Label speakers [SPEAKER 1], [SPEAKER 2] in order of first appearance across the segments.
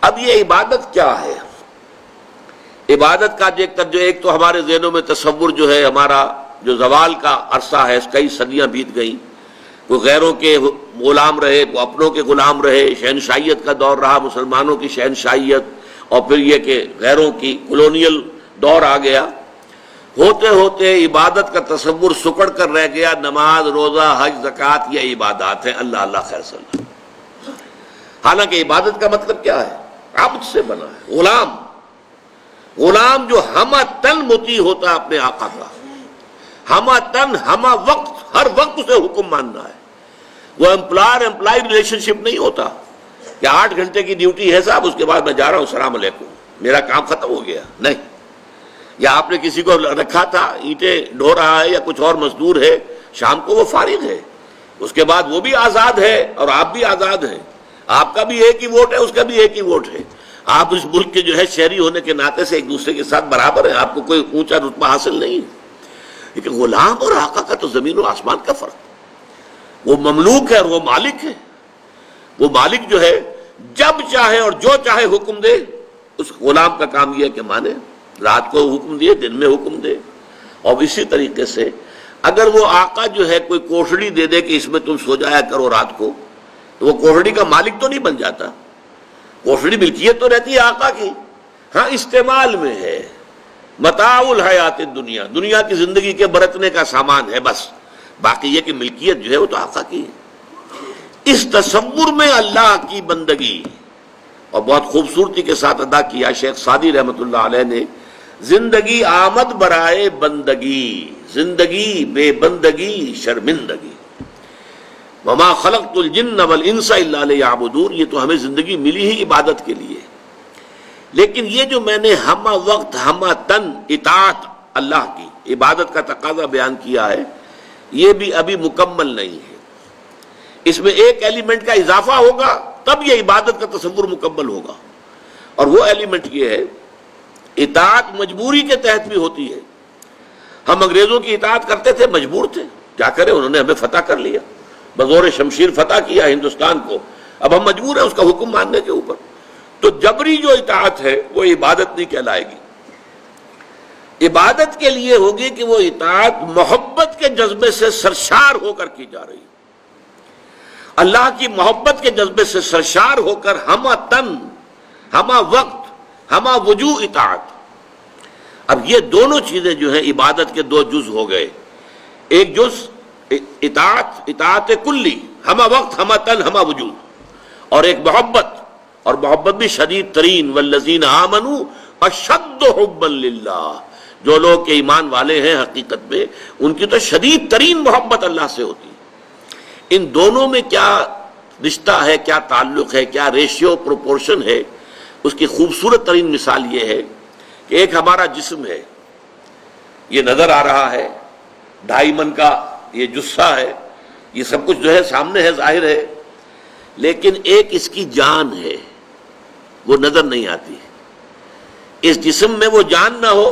[SPEAKER 1] اب یہ عبادت کیا ہے؟ عبادت کا جو ایک تو ہمارے ذہنوں میں تصور جو ہے، ہمارا جو زوال کا عرصہ ہے، کئی صدیاں بیت گئیں، وہ غیروں کے غلام رہے، وہ اپنوں کے غلام رہے، شہنشاہیت کا دور رہا، مسلمانوں کی شہنشاہیت، اور پھر یہ کہ غیروں کی کولونیل دور آ گیا۔ ہوتے ہوتے عبادت کا تصور سکڑ کر رہ گیا، نماز، روزہ، حج، زکوٰۃ یہ عبادات ہیں، اللہ اللہ خیر صلی اللہ۔ حالانکہ عبادت کا مطلب کیا ہے؟ عبد سے بنا ہے، غلام، غلام جو ہمہ تن مطیع ہوتا ہے اپنے آقا کا، ہمہ تن، ہمہ وقت، ہر وقت اسے حکم ماننا ہے۔ وہ امپلائی ریلیشن شپ نہیں ہوتا کہ 8 گھنٹے کی ڈیوٹی ہے صاحب، اس کے بعد میں جا رہا ہوں، السلام علیکم، میرا کام ختم ہو گیا، نہیں۔ یا آپ نے کسی کو رکھا تھا، اینٹیں ڈھو رہا ہے یا کچھ اور مزدور ہے، شام کو وہ فارغ ہے، اس کے بعد وہ بھی آزاد ہے اور آپ بھی آزاد ہیں، آپ کا بھی ایک ہی ووٹ ہے، اس کا بھی ایک ہی ووٹ ہے، آپ اس ملک کے جو ہے شہری ہونے کے ناطے سے ایک دوسرے کے ساتھ برابر ہیں، آپ کو کوئی اونچا رتبہ حاصل نہیں ہے۔ لیکن غلام اور آقا کا تو زمین و آسمان کا فرق، وہ مملوک ہے اور وہ مالک ہے۔ وہ مالک جو ہے جب چاہے اور جو چاہے حکم دے، اس غلام کا کام یہ ہے کہ مانے، رات کو حکم دیے، دن میں حکم دے۔ اور اسی طریقے سے اگر وہ آقا جو ہے کوئی کوٹڑی دے دے کہ اس میں تم سو جایا کرو رات کو، تو وہ کوٹڑی کا مالک تو نہیں بن جاتا، کوٹڑی ملکیت تو رہتی ہے آقا کی، ہاں استعمال میں ہے، متاع الحیات الدنیا، دنیا کی زندگی کے برتنے کا سامان ہے بس، باقی یہ کہ ملکیت جو ہے وہ تو آقا کی ہے۔ اس تصور میں اللہ کی بندگی، اور بہت خوبصورتی کے ساتھ ادا کیا شیخ سعدی رحمۃ اللہ علیہ نے، زندگی آمد برائے بندگی، زندگی بے بندگی شرمندگی، وما خلقت الجن والانس الا لیعبدون، یہ تو ہمیں زندگی ملی ہی عبادت کے لیے، لیکن یہ جو میں نے ہمہ وقت ہمہ تن اطاعت اللہ کی عبادت کا تقاضا بیان کیا ہے، یہ بھی ابھی مکمل نہیں ہے، اس میں ایک ایلیمنٹ کا اضافہ ہوگا تب یہ عبادت کا تصور مکمل ہوگا، اور وہ ایلیمنٹ یہ ہے اطاعت مجبوری کے تحت بھی ہوتی ہے۔ ہم انگریزوں کی اطاعت کرتے تھے، مجبور تھے، کیا کریں، انہوں نے ہمیں فتح کر لیا، بزور شمشیر فتح کیا ہندوستان کو، اب ہم مجبور ہیں اس کا حکم ماننے کے اوپر، تو جبری جو اطاعت ہے وہ عبادت نہیں کہلائے گی۔ عبادت کے لیے ہوگی کہ وہ اطاعت محبت کے جذبے سے سرشار ہو کر کی جا رہی ہے، اللہ کی محبت کے جذبے سے سرشار ہو کر ہمہ تن، ہمہ وقت، ہمہ وجوہ اطاعت۔ اب یہ دونوں چیزیں جو ہیں عبادت کے دو جز ہو گئے، ایک جز اطاعت کلی، ہمہ وقت، ہمہ تن، ہمہ وجوہ، اور ایک محبت، اور محبت بھی شدید ترین، والذین آمنوا اشد حبا للہ، جو لوگ کے ایمان والے ہیں حقیقت میں ان کی تو شدید ترین محبت اللہ سے ہوتی ہے۔ ان دونوں میں کیا رشتہ ہے، کیا تعلق ہے، کیا ریشیو پروپورشن ہے، اس کی خوبصورت ترین مثال یہ ہے کہ ایک ہمارا جسم ہے، یہ نظر آ رہا ہے، 2.5 من کا یہ جثہ ہے، یہ سب کچھ جو ہے سامنے ہے، ظاہر ہے، لیکن ایک اس کی جان ہے، وہ نظر نہیں آتی۔ اس جسم میں وہ جان نہ ہو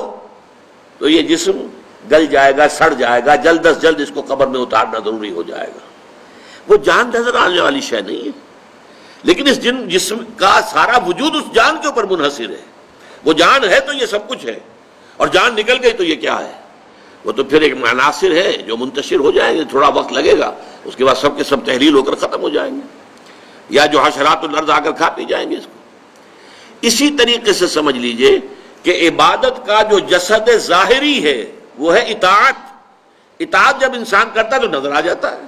[SPEAKER 1] تو یہ جسم گل جائے گا، سڑ جائے گا، جلد از جلد اس کو قبر میں اتارنا ضروری ہو جائے گا۔ وہ جان نظر آنے والی شے نہیں ہے، لیکن اس جسم کا سارا وجود اس جان کے اوپر منحصر ہے۔ وہ جان ہے تو یہ سب کچھ ہے، اور جان نکل گئی تو یہ کیا ہے؟ وہ تو پھر ایک عناصر ہے جو منتشر ہو جائیں گے، تھوڑا وقت لگے گا، اس کے بعد سب کے سب تحلیل ہو کر ختم ہو جائیں گے، یا جو حشرات الارض آ کر کھا پی جائیں گے اس کو۔ اسی طریقے سے سمجھ لیجئے کہ عبادت کا جو جسد ظاہری ہے وہ ہے اطاعت۔ اطاعت جب انسان کرتا ہے تو نظر آ جاتا ہے۔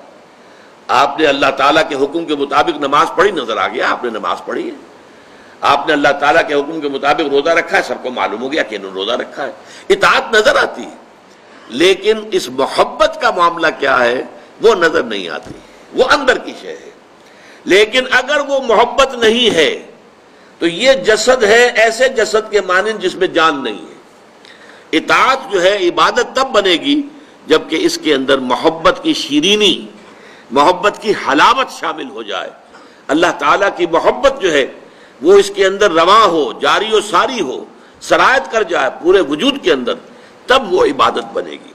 [SPEAKER 1] آپ نے اللہ تعالیٰ کے حکم کے مطابق نماز پڑھی، نظر آ گیا آپ نے نماز پڑھی ہے۔ آپ نے اللہ تعالیٰ کے حکم کے مطابق روزہ رکھا ہے، سب کو معلوم ہو گیا کہ انہوں نے روزہ رکھا ہے۔ اطاعت نظر آتی ہے، لیکن اس محبت کا معاملہ کیا ہے وہ نظر نہیں آتی، وہ اندر کی شے ہے۔ لیکن اگر وہ محبت نہیں ہے تو یہ جسد ہے ایسے جسد کے مانند جس میں جان نہیں ہے۔ اطاعت جو ہے عبادت تب بنے گی جبکہ اس کے اندر محبت کی شیرینی، محبت کی حلاوت شامل ہو جائے، اللہ تعالیٰ کی محبت جو ہے وہ اس کے اندر رواں ہو، جاری و ساری ہو، سرایت کر جائے پورے وجود کے اندر، تب وہ عبادت بنے گی۔